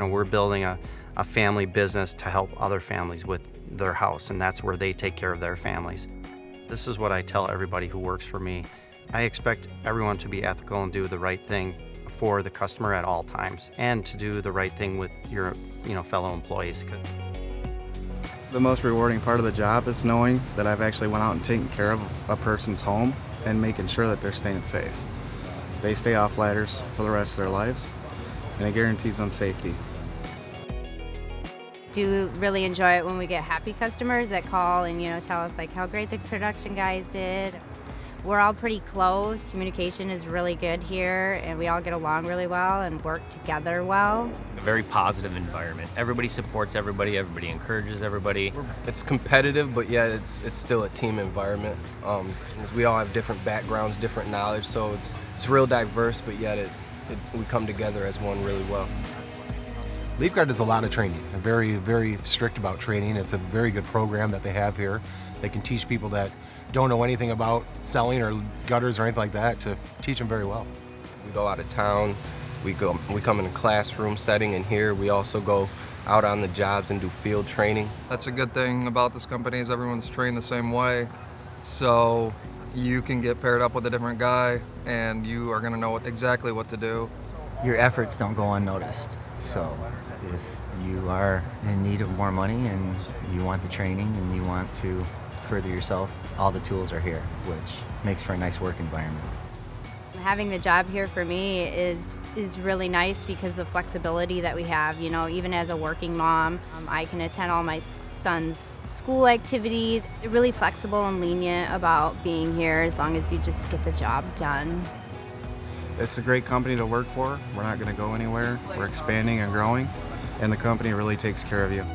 we're building a family business to help other families with their house, and that's where they take care of their families. This is what I tell everybody who works for me. I expect everyone to be ethical and do the right thing for the customer at all times, and to do the right thing with your fellow employees. The most rewarding part of the job is knowing that I've actually went out and taken care of a person's home and making sure that they're staying safe. They stay off ladders for the rest of their lives, and it guarantees them safety. Do really enjoy it when we get happy customers that call and tell us like how great the production guys did. We're all pretty close. Communication is really good here, and we all get along really well and work together well. A very positive environment. Everybody supports everybody. Everybody encourages everybody. It's competitive, but yet it's still a team environment. Because we all have different backgrounds, different knowledge, so it's real diverse, but yet we come together as one really well. LeafGuard does a lot of training. They're very, very strict about training. It's a very good program that they have here. They can teach people that don't know anything about selling or gutters or anything like that, to teach them very well. We go out of town, we come in a classroom setting, and here we also go out on the jobs and do field training. That's a good thing about this company is everyone's trained the same way. So you can get paired up with a different guy and you are gonna know exactly what to do. Your efforts don't go unnoticed. So if you are in need of more money and you want the training and you want to further yourself, all the tools are here, which makes for a nice work environment. Having the job here for me is really nice because of the flexibility that we have. Even as a working mom, I can attend all my son's school activities. They're really flexible and lenient about being here as long as you just get the job done. It's a great company to work for. We're not going to go anywhere. We're expanding and growing, and the company really takes care of you.